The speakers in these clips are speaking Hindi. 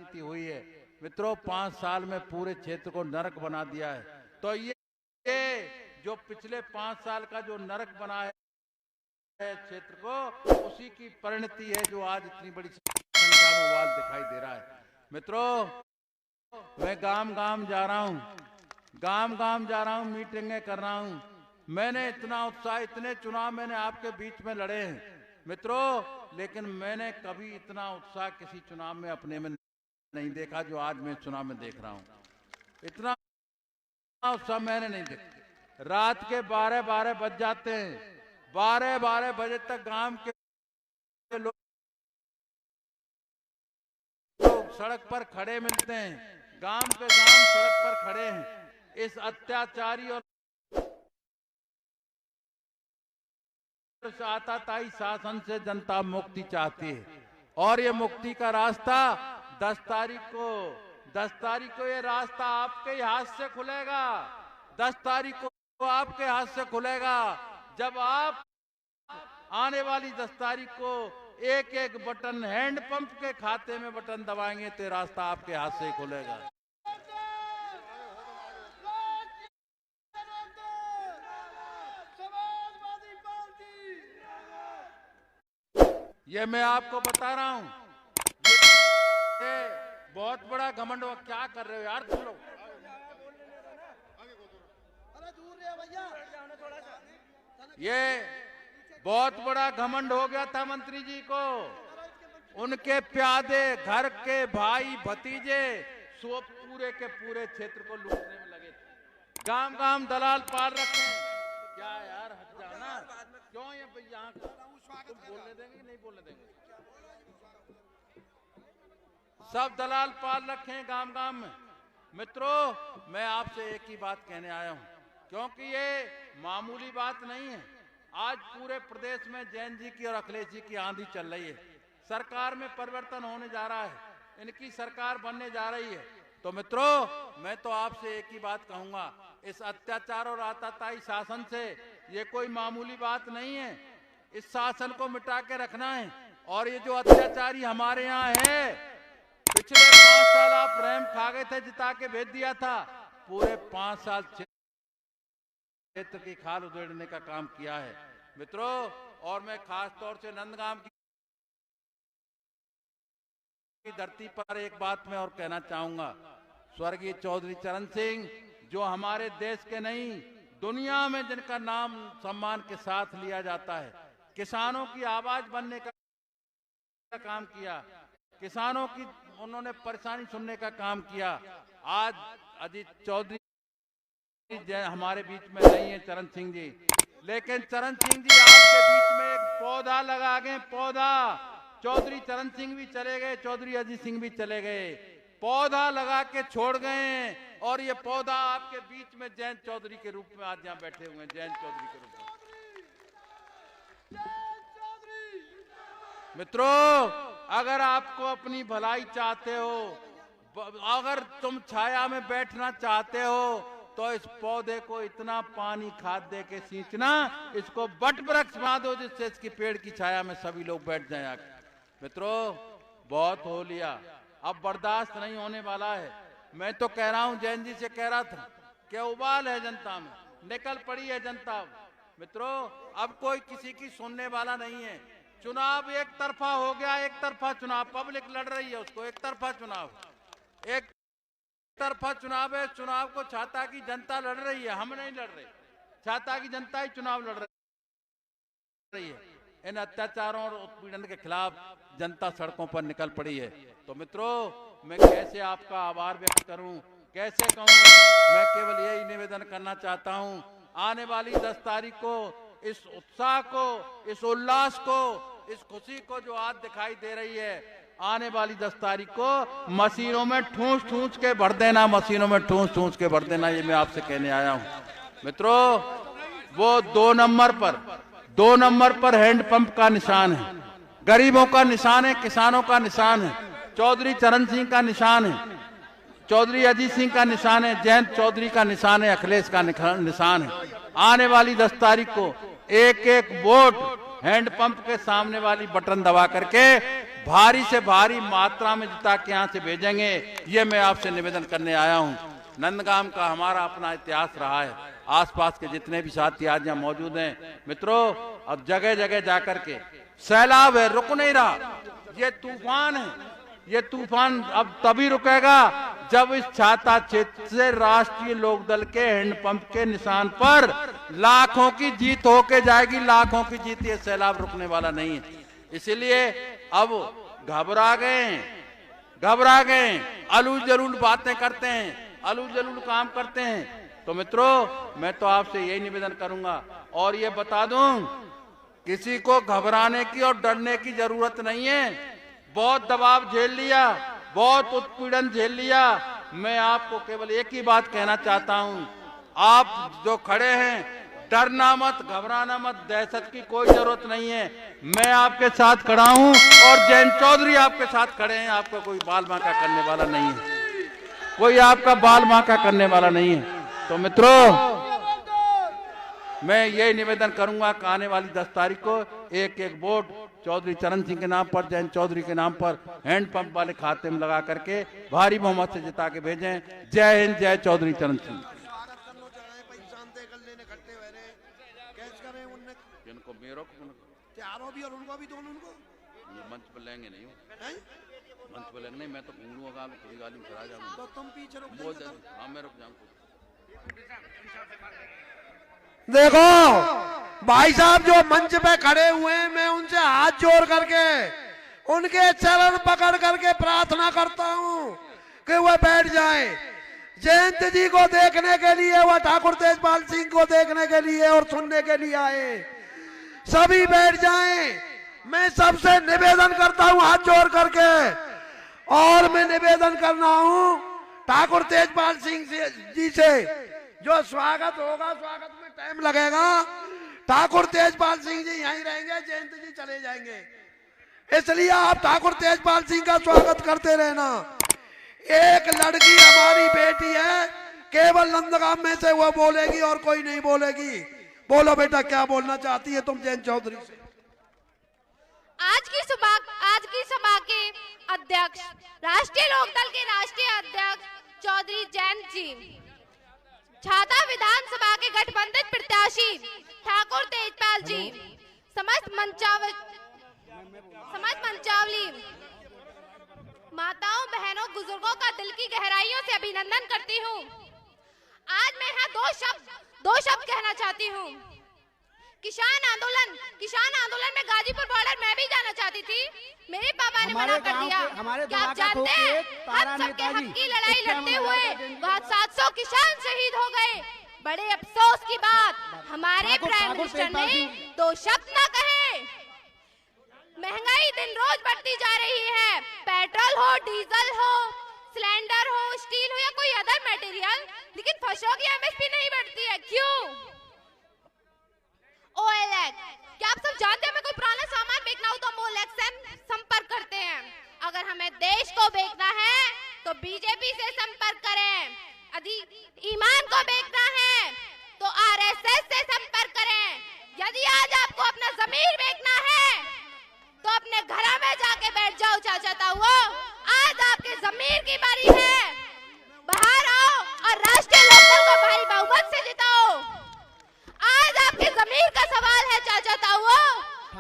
राजनीति हुई है मित्रों, 5 साल में पूरे क्षेत्र को नरक बना दिया है। तो ये जो पिछले 5 साल का जो नरक बना है क्षेत्र को, उसी की परिणति है जो आज इतनी बड़ी संख्या में वाल दिखाई दे रहा है। मित्रों, मैं गांव गांव जा रहा हूं, मीटिंगें कर रहा हूं। मैंने इतना उत्साह, इतने चुनाव मैंने आपके बीच में लड़े हैं मित्रों, लेकिन मैंने कभी इतना उत्साह किसी चुनाव में अपने में नहीं देखा जो आज मैं चुनाव में देख रहा हूं। इतना उत्साह मैंने नहीं देखा। रात के 12 बज जाते हैं, 12 बजे तक गांव के लोग सड़क पर खड़े मिलते हैं, गांव पे गांव सड़क पर खड़े हैं। इस अत्याचारी और आताताई शासन से जनता मुक्ति चाहती है, और ये मुक्ति का रास्ता 10 तारीख को ये रास्ता आपके हाथ से खुलेगा। 10 तारीख को आपके हाथ से खुलेगा, जब आप आने वाली 10 तारीख को एक एक बटन हैंडपंप के खाते में बटन दबाएंगे तो रास्ता आपके हाथ से ही खुलेगा। ये मैं आपको बता रहा हूं, ये बहुत बड़ा घमंड हो। क्या कर रहे हो यार तुम लोग? ये बहुत बड़ा घमंड हो गया था मंत्री जी को। उनके प्यादे, घर के भाई भतीजे सो पूरे के पूरे क्षेत्र को लूटने में लगे थे। गांव गांव दलाल पाल रखे। क्या यार, हट जाना। क्यों ये यहाँ तुम बोलने देंगे कि नहीं बोलने देंगे? सब दलाल पाल रखे हैं गांव गांव में। मित्रों, मैं आपसे एक ही बात कहने आया हूं, क्योंकि ये मामूली बात नहीं है। आज पूरे प्रदेश में जैन जी की और अखिलेश जी की आंधी चल रही है। सरकार में परिवर्तन होने जा रहा है, इनकी सरकार बनने जा रही है। तो मित्रों, मैं तो आपसे एक ही बात कहूंगा, इस अत्याचार और आताताई शासन से ये कोई मामूली बात नहीं है। इस शासन को मिटा के रखना है। और ये जो अत्याचारी हमारे यहाँ है, पिछले 5 साल आप रैम खा गए थे, जिता के भेज दिया था। पूरे 5 साल क्षेत्र की खाल उधेड़ने का काम किया है मित्रों। और मैं खास तौर से नंदगांव की धरती पर एक बात मैं और कहना चाहूंगा। स्वर्गीय चौधरी चरण सिंह, जो हमारे देश के नहीं दुनिया में जिनका नाम सम्मान के साथ लिया जाता है, किसानों की आवाज बनने का काम किया, किसानों की उन्होंने परेशानी सुनने का काम किया। आज अजीत चौधरी हमारे बीच में नहीं है, चरण सिंह जी, लेकिन चरण सिंह जी आपके बीच में एक पौधा लगा गए। पौधा, चौधरी चरण सिंह भी चले गए, चौधरी अजीत सिंह भी चले गए, पौधा लगा के छोड़ गए। और ये पौधा आपके बीच में जयंत चौधरी के रूप में आज यहाँ बैठे हुए हैं, जयंत चौधरी के रूप में। मित्रों, अगर आपको अपनी भलाई चाहते हो, अगर तुम छाया में बैठना चाहते हो, तो इस पौधे को इतना पानी खाद दे के सींचना, इसको बट वृक्ष बना दो, जिससे इसकी पेड़ की छाया में सभी लोग बैठ जाएं। मित्रों, बहुत हो लिया, अब बर्दाश्त नहीं होने वाला है। मैं तो कह रहा हूं, जैन जी से कह रहा था कि उबाल है जनता में, निकल पड़ी है जनता। मित्रों, अब कोई किसी की सुनने वाला नहीं है। चुनाव एक तरफा हो गया, एक तरफा चुनाव, पब्लिक लड़ रही है उसको, एक तरफा चुनाव, एक तरफा चुनाव है। चुनाव को छाता की जनता लड़ रही है, हम नहीं लड़ रहे। छाता की जनता ही चुनाव लड़ रही है। इन अत्याचारों और उत्पीड़न के खिलाफ जनता सड़कों पर निकल पड़ी है। तो मित्रों, मैं कैसे आपका आभार व्यक्त करूं, कैसे कहूं? मैं केवल यही निवेदन करना चाहता हूं, आने वाली 10 तारीख को इस उत्साह को, इस उल्लास को, इस खुशी को जो आज दिखाई दे रही है, आने वाली 10 तारीख को मशीनों में ठूंस के भर देना, मशीनों में ठूंस के भर देना। ये मैं आपसे कहने आया हूं। मित्रों, वो 2 नंबर पर हैंडपंप का निशान है, गरीबों का निशान है, किसानों का निशान है, चौधरी चरण सिंह का निशान है, चौधरी अजीत सिंह का निशान है, जयंत चौधरी का निशान है, अखिलेश का निशान है। आने वाली 10 तारीख को एक एक वोट हैंडपंप के सामने वाली बटन दबा करके भारी से भारी मात्रा में जिता के यहाँ से भेजेंगे, ये मैं आपसे निवेदन करने आया हूँ। नंदगाम का हमारा अपना इतिहास रहा है। आसपास के जितने भी साथी आज यहाँ मौजूद हैं मित्रों, अब जगह जगह जाकर के सैलाब है, रुक नहीं रहा, ये तूफान है। ये तूफान अब तभी रुकेगा जब इस छाता क्षेत्र से राष्ट्रीय लोकदल के हैंडपंप के निशान पर लाखों की जीत होके जाएगी, लाखों की जीत। ये सैलाब रुकने वाला नहीं है। इसलिए अब घबरा गए, अलूल जलूल बातें करते हैं, अलूल जलूल काम करते हैं। तो मित्रों, मैं तो आपसे यही निवेदन करूंगा और ये बता दूं, किसी को घबराने की और डरने की जरूरत नहीं है। बहुत दबाव झेल लिया, बहुत उत्पीड़न झेल लिया। मैं आपको केवल एक ही बात कहना चाहता हूं, आप जो खड़े हैं, डरना मत, घबराना मत, दहशत की कोई जरूरत नहीं है। मैं आपके साथ खड़ा हूं और जयंत चौधरी आपके साथ खड़े हैं। आपका कोई बाल बांका करने वाला नहीं है, कोई आपका बाल बांका करने वाला नहीं है। तो मित्रों, मैं यही निवेदन करूंगा कि आने वाली 10 तारीख को एक एक वोट चौधरी चरण सिंह के नाम पर, जयंत चौधरी के नाम पर हैंडपंप वाले खाते में लगा करके भारी बहुमत से जिता के भेजें। जय हिंद, जय चौधरी चरण सिंह। जिनको मेरे भी और उनको भी दोनों मंच पर लेंगे नहीं, मंच पर लेंगे नहीं। मैं तो घूंगा, गाली में खड़ा जाऊंगा। तो तुम पीछे रुक जाओ। हाँ, मैं रुक जाऊंगा। देखो भाई साहब जो मंच पे खड़े हुए हैं, मैं उनसे हाथ जोड़ करके उनके चरण पकड़ करके प्रार्थना करता हूं कि वह बैठ जाएं। जयंत जी को देखने के लिए, वह ठाकुर तेजपाल सिंह को देखने के लिए और सुनने के लिए आए, सभी बैठ जाएं। मैं सबसे निवेदन करता हूं हाथ जोड़ करके, और मैं निवेदन करना हूं ठाकुर तेजपाल सिंह जी से, जो स्वागत होगा, स्वागत में टाइम लगेगा, ठाकुर तेजपाल सिंह जी यहीं रहेंगे, जयंत जी चले जाएंगे। इसलिए आप ठाकुर तेजपाल सिंह का स्वागत करते रहना। एक लड़की हमारी बेटी है, केवल नंदगाम में से वो बोलेगी और कोई नहीं बोलेगी। बोलो बेटा, क्या बोलना चाहती है तुम जयंत चौधरी से? आज की सभा के अध्यक्ष, राष्ट्रीय लोकदल के राष्ट्रीय अध्यक्ष चौधरी जयंत जी, छाता विधानसभा के गठबंधन प्रत्याशी ठाकुर तेजपाल जी, समस्त मंचावली माताओं, बहनों, बुजुर्गों का दिल की गहराइयों से अभिनंदन करती हूँ। आज मैं यहाँ दो शब्द कहना चाहती हूँ। किसान आंदोलन में गाजीपुर बॉर्डर मैं भी जाना चाहती थी, मेरे पापा ने मना कर दिया। क्या आप जानते हैं, हम सबके हक की लड़ाई लड़ते हुए वहाँ 700 किसान शहीद हो गए। बड़े अफसोस की बात, हमारे प्राइम मिनिस्टर ने 2 शब्द न कहे। महंगाई दिन रोज बढ़ती जा रही है, पेट्रोल हो, डीजल हो, सिलेंडर हो, स्टील हो या कोई अदर मटेरियल, लेकिन फसलों की एमएसपी नहीं बढ़ती है। क्यों? ओएलएक्स, क्या आप सब जानते हैं, हमें कोई पुराना सामान बेचना हो तो हम ओएलएक्स से संपर्क करते हैं। अगर हमें देश को बेचना है तो बीजेपी से संपर्क करें। यदि ईमान को बेचना है तो आरएसएस से संपर्क करें। यदि आज आपको अपना जमीर बेचना है तो अपने घर में जाके बैठ जाओ चाचा ताऊ। आज आपके जमीर की बारी है, बाहर आओ और राष्ट्रीय लोकदल को भारी बहुमत से जिताओ। आज आपके जमीर का सवाल है चाचा ताऊ,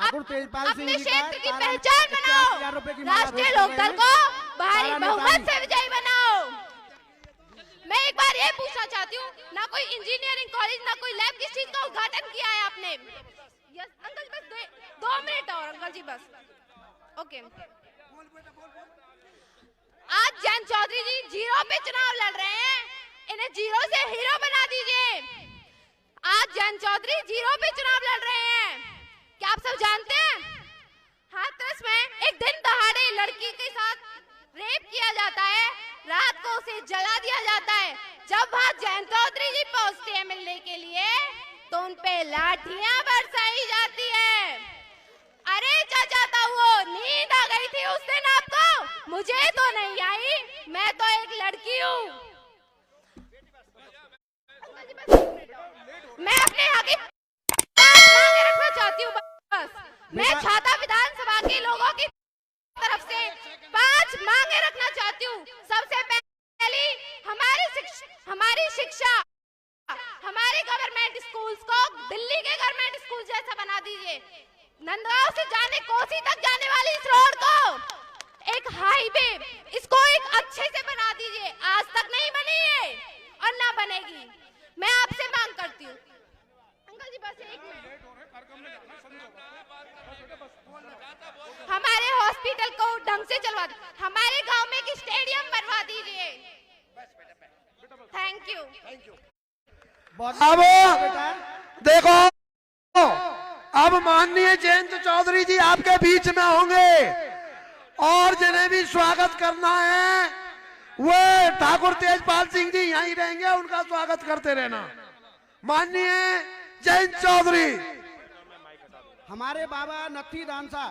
अपने क्षेत्र की पहचान बनाओ, राष्ट्रीय लोकदल को भारी बहुमत से विजयी बनाओ। मैं एक बार ये पूछना चाहती हूँ, ना कोई इंजीनियरिंग कॉलेज, ना कोई लैब, किस चीज का उद्घाटन किया है आपने? यस अंकल, बस 2 मिनट और अंकल जी, बस ओके। आज जयंत चौधरी जी 0 पे चुनाव लड़ रहे हैं, इन्हें 0 से हीरो बना दीजिए। आज जयंत चौधरी 0 पे चुनाव लड़ रहे हैं। क्या आप सब जानते हैं, हाथरस में एक दिन दहाड़े लड़की के साथ रेप किया जाता है, रात को उसे जला दिया जाता है। जब वहां जयंत चौधरी जी पहुंचते हैं मिलने के लिए तो उन पे लाठियां बरसाई जाती है। अरे चाचा ताऊ, नींद आ गई थी उस दिन आपको? मुझे तो नहीं आई, मैं तो एक लड़की हूँ। मैं अपने यहाँ की बात मांगे रखना चाहती हूँ। बस मैं छाता विधानसभा के लोगों की तरफ से 5 मांगे रखना चाहती हूँ। सबसे पहली हमारी शिक्षा हमारे गवर्नमेंट स्कूल्स को दिल्ली के गवर्नमेंट स्कूल जैसा बना दीजिए। नंदगांव से जाने कोसी तक जाने वाली इस रोड को एक हाईवे, इसको एक अच्छे से बना दीजिए। आज तक नहीं बनी है और ना बनेगी। मैं आपसे मांग करती हूँ अंकल जी, बस 1 मिनट, हमारे हॉस्पिटल को ढंग से चलवा दीजिए, हमारे गांव में एक स्टेडियम बनवा दीजिए। Thank you. अब देखो, अब माननीय जयंत चौधरी जी आपके बीच में होंगे और जिन्हें भी स्वागत करना है वो ठाकुर तेजपाल सिंह जी यहीं रहेंगे, उनका स्वागत करते रहना। माननीय जयंत चौधरी। हमारे बाबा नथी दानसा,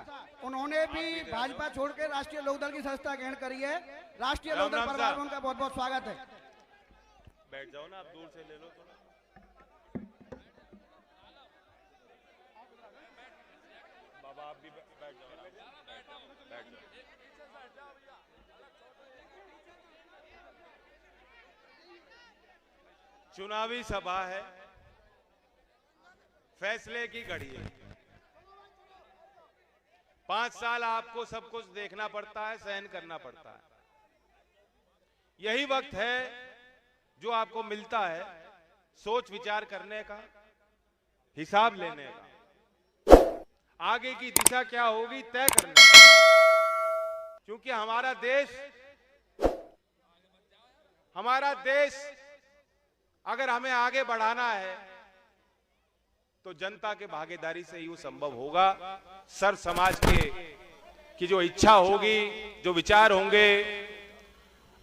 उन्होंने भी भाजपा छोड़ के राष्ट्रीय लोकदल की संस्था ग्रहण करी है। राष्ट्रीय लोकदल परिवार में उनका बहुत बहुत स्वागत है। बैठ जाओ ना, आप दूर से ले लो थोड़ा। बाबा आप भी बैठ जाओ, बैठ जाओ। चुनावी सभा है, फैसले की घड़ी है। 5 साल आपको सब कुछ देखना पड़ता है, सहन करना पड़ता है। यही वक्त है जो आपको मिलता है सोच विचार करने का, हिसाब लेने का, आगे की दिशा क्या होगी तय करने का। क्योंकि हमारा देश अगर हमें आगे बढ़ाना है तो जनता के भागीदारी से ही वो संभव होगा। सर समाज की जो इच्छा होगी, जो विचार होंगे,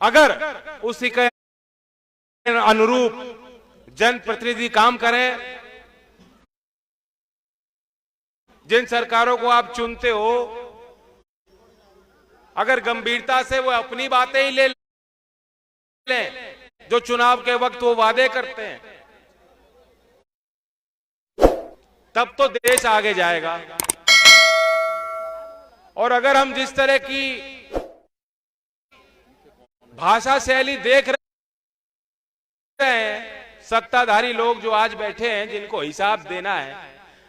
अगर उसी के अनुरूप जनप्रतिनिधि काम करें, जिन सरकारों को आप चुनते हो अगर गंभीरता से वो अपनी बातें ही ले लें जो चुनाव के वक्त वो वादे करते हैं, तब तो देश आगे जाएगा। और अगर हम जिस तरह की भाषा शैली देख रहे हैं, सत्ताधारी लोग जो आज बैठे हैं जिनको हिसाब देना है,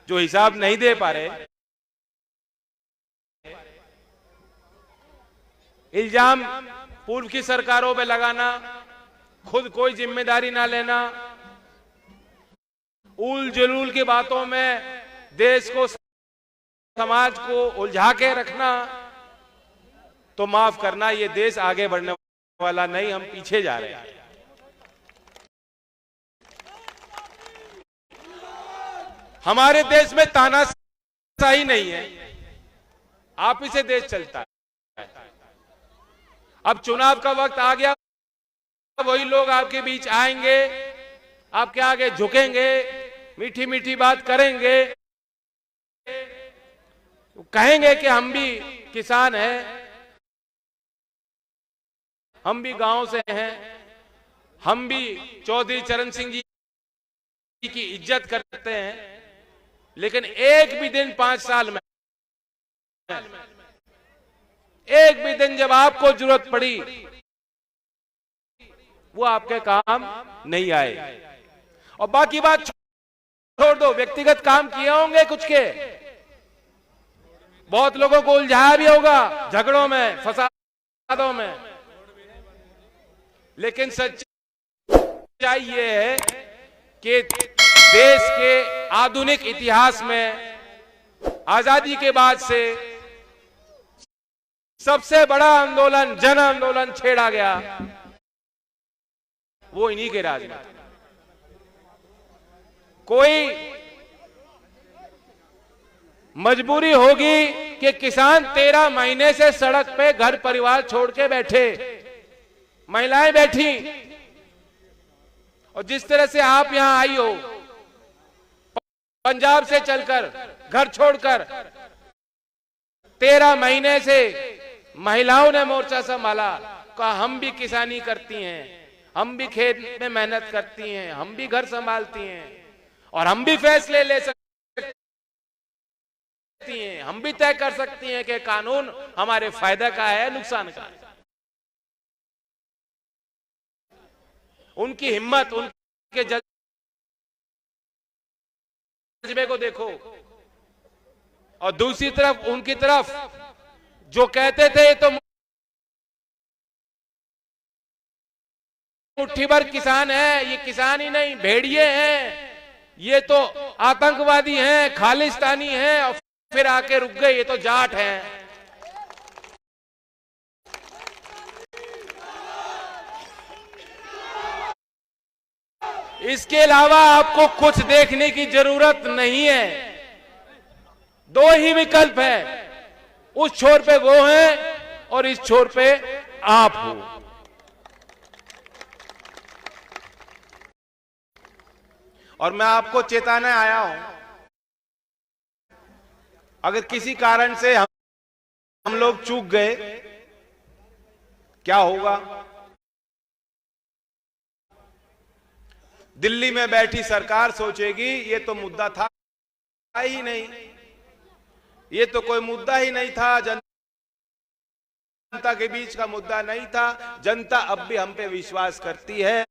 जो हिसाब नहीं दे पा रहे, इल्जाम पूर्व की सरकारों पे लगाना, खुद कोई जिम्मेदारी ना लेना, उल जलूल की बातों में देश को समाज को उलझा के रखना, तो माफ करना, ये देश आगे बढ़ने वाला नहीं, हम पीछे जा रहे हैं। हमारे देश में तानाशाही नहीं है, आप ही से देश चलता है। अब चुनाव का वक्त आ गया, वही लोग आपके बीच आएंगे, आपके आगे झुकेंगे, मीठी मीठी बात करेंगे, कहेंगे कि हम भी किसान हैं, हम भी गांव से हैं, हम भी चौधरी चरण सिंह जी की इज्जत करते हैं। लेकिन एक भी दिन 5 साल में, एक भी दिन जब आपको जरूरत पड़ी वो आपके काम नहीं आए। और बाकी बात छोड़ दो, व्यक्तिगत काम किए होंगे कुछ के, बहुत लोगों को उलझाया भी होगा झगड़ों में, फसादों में, लेकिन सच्चाई ये है कि देश के आधुनिक इतिहास में आजादी के बाद से सबसे बड़ा आंदोलन, जन आंदोलन छेड़ा गया, वो इन्हीं के राज में। कोई मजबूरी होगी कि किसान 13 महीने से सड़क पे घर परिवार छोड़ के बैठे, महिलाएं बैठी, और जिस तरह से आप यहां आई हो, पंजाब से चलकर घर छोड़कर 13 महीने से महिलाओं ने मोर्चा संभाला, कहा हम भी किसानी करती हैं, हम भी खेत में मेहनत करती हैं, हम भी घर संभालती हैं और हम भी फैसले ले सकते सकती हैं, हम भी तय कर सकती हैं कि कानून हमारे फायदा का है, नुकसान का है। उनकी हिम्मत, उनके जज्बे को देखो। और दूसरी तरफ उनकी तरफ जो कहते थे तो मुट्ठी भर किसान है, ये किसान ही नहीं भेड़िए हैं, ये तो आतंकवादी हैं, खालिस्तानी हैं, और फिर आके रुक गए, ये तो जाट हैं। इसके अलावा आपको कुछ देखने की जरूरत नहीं है। दो ही विकल्प है, उस छोर पे वो हैं और इस छोर पे आप हो। और मैं आपको चेताने आया हूं, अगर किसी कारण से हम लोग चूक गए, क्या होगा? दिल्ली में बैठी सरकार सोचेगी ये तो मुद्दा था ही नहीं, ये तो कोई मुद्दा ही नहीं था, जनता के बीच का मुद्दा नहीं था। जनता अब भी हम पे विश्वास करती है,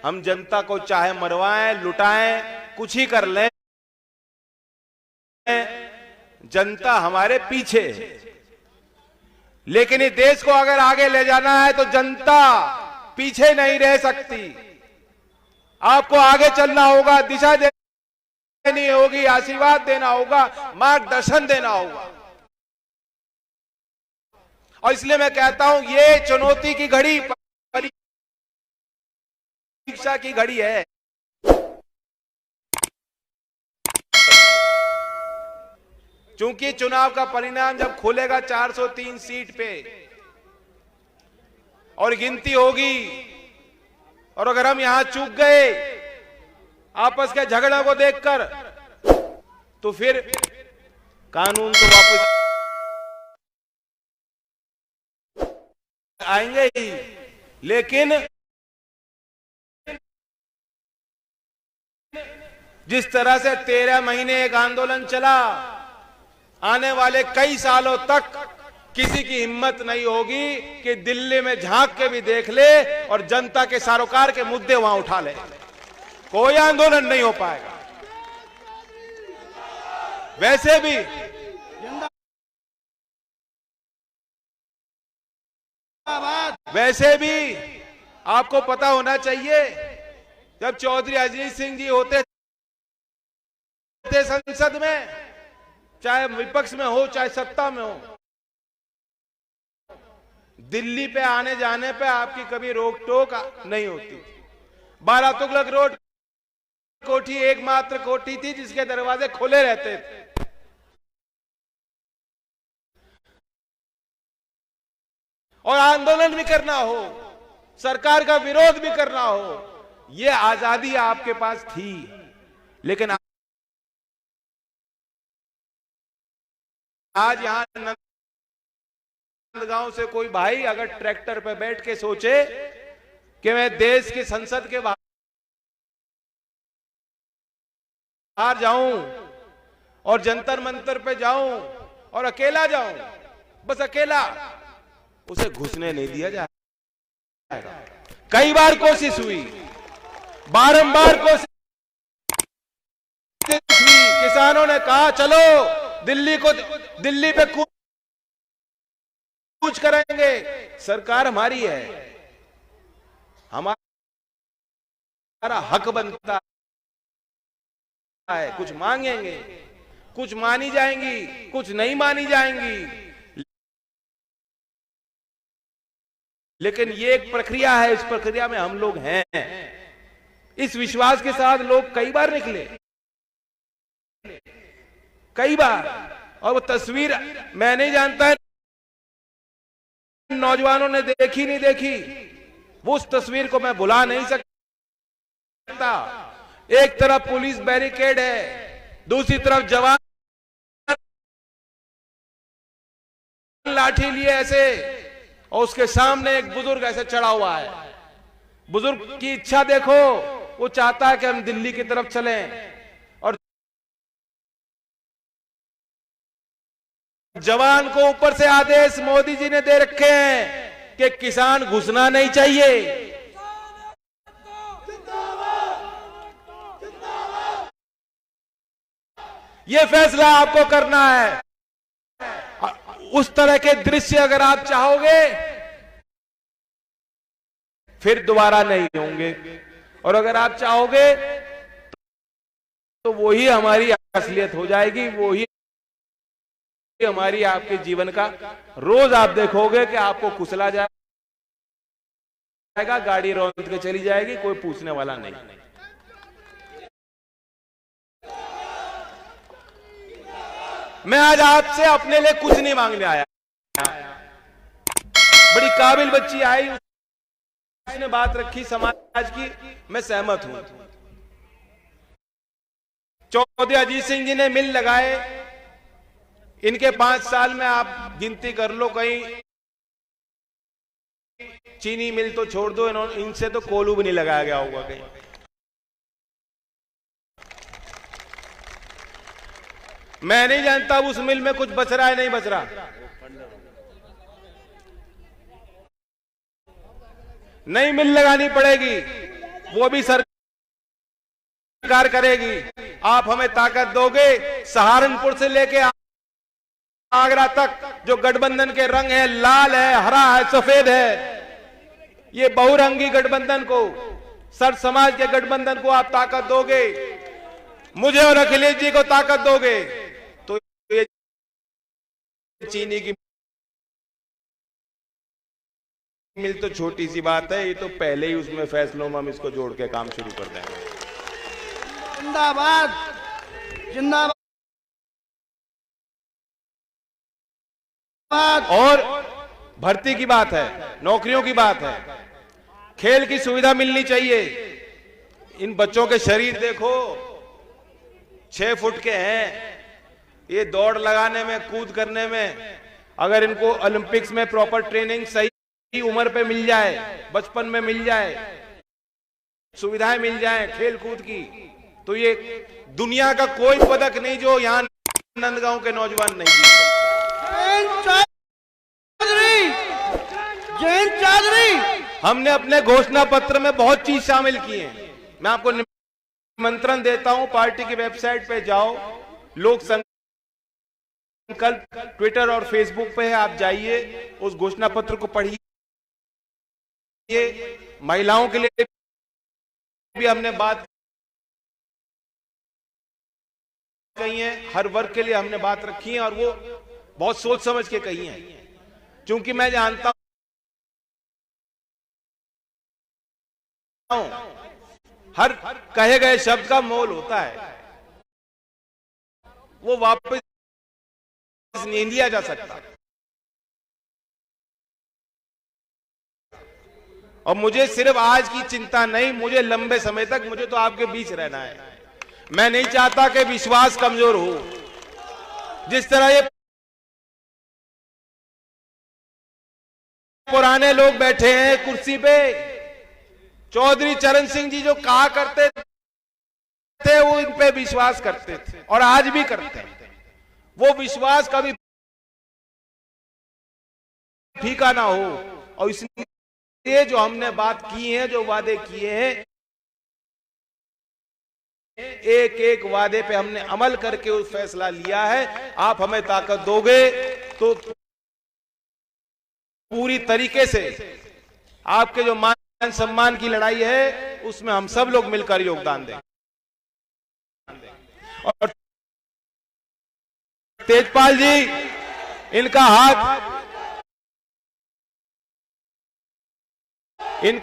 हम जनता को चाहे मरवाएं, लुटाएं, कुछ ही कर लें, जनता हमारे पीछे है। लेकिन इस देश को अगर आगे ले जाना है तो जनता पीछे नहीं रह सकती। आपको आगे चलना होगा, दिशा देनी होगी, आशीर्वाद देना होगा, मार्गदर्शन देना होगा। और इसलिए मैं कहता हूं ये चुनौती की घड़ी, परीक्षा की घड़ी है। चूंकि चुनाव का परिणाम जब खुलेगा 403 सीट पे और गिनती होगी, और अगर हम यहां चूक गए आपस के झगड़ों को देखकर, तो फिर कानून तो वापस आएंगे ही। लेकिन जिस तरह से 13 महीने एक आंदोलन चला, आने वाले कई सालों तक किसी की हिम्मत नहीं होगी कि दिल्ली में झांक के भी देख ले और जनता के सरोकार के मुद्दे वहां उठा ले। कोई आंदोलन नहीं हो पाएगा। वैसे भी आपको पता होना चाहिए, जब चौधरी अजीत सिंह जी होते थे संसद में, चाहे विपक्ष में हो चाहे सत्ता में हो, दिल्ली पे आने जाने पे आपकी कभी रोक टोक नहीं होती। 12 तुगलक रोड कोठी एकमात्र कोठी थी जिसके दरवाजे खुले रहते थे। और आंदोलन भी करना हो, सरकार का विरोध भी करना हो, ये आजादी आपके पास थी। लेकिन आज यहां नंदगांव से कोई भाई अगर ट्रैक्टर पे बैठ के सोचे कि मैं देश की संसद के बाहर जाऊं और जंतर मंतर पे जाऊं और अकेला जाऊं, बस अकेला, उसे घुसने नहीं दिया जाएगा। कई बार कोशिश हुई, बारंबार कोशिश हुई, किसानों ने कहा चलो दिल्ली पे कूच करेंगे, सरकार हमारी है, हमारा हक बनता है, कुछ मांगेंगे, कुछ मानी जाएंगी, कुछ नहीं मानी जाएंगी। लेकिन ये एक प्रक्रिया है, इस प्रक्रिया में हम लोग हैं। इस विश्वास के साथ लोग कई बार निकले, कई बार। और वो तस्वीर मैं नहीं जानता है नौजवानों ने देखी नहीं देखी, वो उस तस्वीर को मैं भुला नहीं सकता। एक तरफ पुलिस बैरिकेड है, दूसरी तरफ जवान लाठी लिए ऐसे, और उसके सामने एक बुजुर्ग ऐसे चढ़ा हुआ है। बुजुर्ग की इच्छा देखो, वो चाहता है कि हम दिल्ली की तरफ चलें। जवान को ऊपर से आदेश मोदी जी ने दे रखे हैं कि किसान घुसना नहीं चाहिए। ये फैसला आपको करना है। उस तरह के दृश्य अगर आप चाहोगे फिर दोबारा नहीं होंगे, और अगर आप चाहोगे तो वही हमारी असलियत हो जाएगी, वही हमारी आपके जीवन का रोज आप देखोगे कि आपको कुचला जाएगा, गाड़ी रौंद के चली जाएगी, कोई पूछने वाला नहीं। मैं आज आपसे अपने लिए कुछ नहीं मांगने आया। बड़ी काबिल बच्ची आई, उसने बात रखी समाज की, मैं सहमत हूं। चौधरी अजीत सिंह जी ने मिल लगाए, इनके 5 साल में आप गिनती कर लो, कहीं चीनी मिल तो छोड़ दो, इनसे तो कोलू भी नहीं लगाया गया होगा कहीं। मैं नहीं जानता उस मिल में कुछ बच रहा है नहीं बच रहा, नई मिल लगानी पड़ेगी, वो भी सरकार करेगी। आप हमें ताकत दोगे, सहारनपुर से लेके आगरा तक जो गठबंधन के रंग है, लाल है, हरा है, सफेद है, ये बहुरंगी गठबंधन को, सर्व समाज के गठबंधन को आप ताकत दोगे, मुझे और अखिलेश जी को ताकत दोगे, तो ये चीनी की मिल तो छोटी सी बात है, ये तो पहले ही उसमें फैसलों में हम इसको जोड़ के काम शुरू कर देंगे। जिंदाबाद जिंदाबाद। और भर्ती की बात है, नौकरियों की बात है, खेल की सुविधा मिलनी चाहिए। इन बच्चों के शरीर देखो, 6 फुट के हैं, ये दौड़ लगाने में, कूद करने में, अगर इनको ओलंपिक्स में प्रॉपर ट्रेनिंग सही उम्र पे मिल जाए, बचपन में मिल जाए, सुविधाएं मिल जाए खेल कूद की, तो ये दुनिया का कोई पदक नहीं जो यहां नंदगांव के नौजवान नहीं जीत सकते। जयंत चौधरी, हमने अपने घोषणा पत्र में बहुत चीज शामिल की है। मैं आपको निमंत्रण देता हूं, पार्टी की वेबसाइट पे जाओ, लोक संकल्प ट्विटर और फेसबुक पे है, आप जाइए, उस घोषणा पत्र को पढ़िए। महिलाओं के लिए भी हमने बात कही है, हर वर्ग के लिए हमने बात रखी है, और वो बहुत सोच समझ के कही है, क्योंकि मैं जानता हूं हर कहे गए शब्द का मोल होता है, वो वापस नहीं लिया जा सकता। और मुझे सिर्फ आज की चिंता नहीं, मुझे लंबे समय तक, मुझे तो आपके बीच रहना है। मैं नहीं चाहता कि विश्वास कमजोर हो। जिस तरह ये पुराने लोग बैठे हैं कुर्सी पे, चौधरी चरण सिंह जी जो कहा करते थे वो इन पे विश्वास करते थे, और आज भी करते हैं। वो विश्वास कभी फीका ना हो, और इसलिए जो हमने बात की है, जो वादे किए हैं, एक एक वादे पे हमने अमल करके उस फैसला लिया है। आप हमें ताकत दोगे तो पूरी तरीके से आपके जो मान सम्मान की लड़ाई है, उसमें हम सब लोग मिलकर योगदान दें। और तेजपाल जी, इनका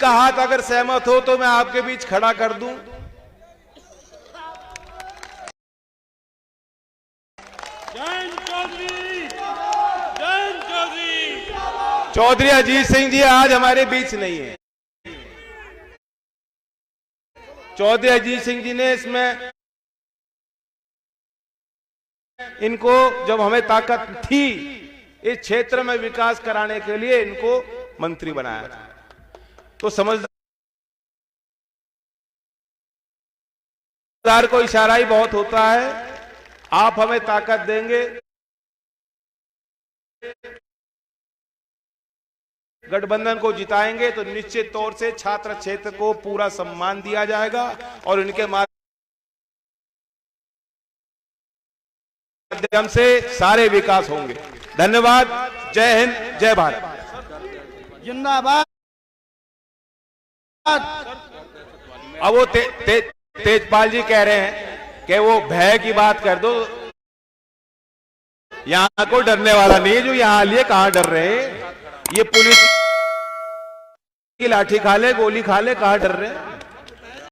हाथ अगर सहमत हो तो मैं आपके बीच खड़ा कर दूं। चौधरी अजीत सिंह जी आज हमारे बीच नहीं है। चौधरी अजीत सिंह जी ने इसमें, इनको जब हमें ताकत थी इस क्षेत्र में विकास कराने के लिए, इनको मंत्री बनाया था, तो समझदार को इशारा ही बहुत होता है। आप हमें ताकत देंगे गठबंधन को जिताएंगे तो निश्चित तौर से छात्र क्षेत्र को पूरा सम्मान दिया जाएगा और इनके माध्यम से सारे विकास होंगे। धन्यवाद। जय हिंद, जय भारत। जिंदाबाद। अब वो तेजपाल जी कह रहे हैं कि वो भय की बात कर दो। यहां को डरने वाला नहीं है जो यहां लिए, कहां डर रहे हैं? ये पुलिस की लाठी खा ले, गोली खा ले, कहां डर रहे हैं?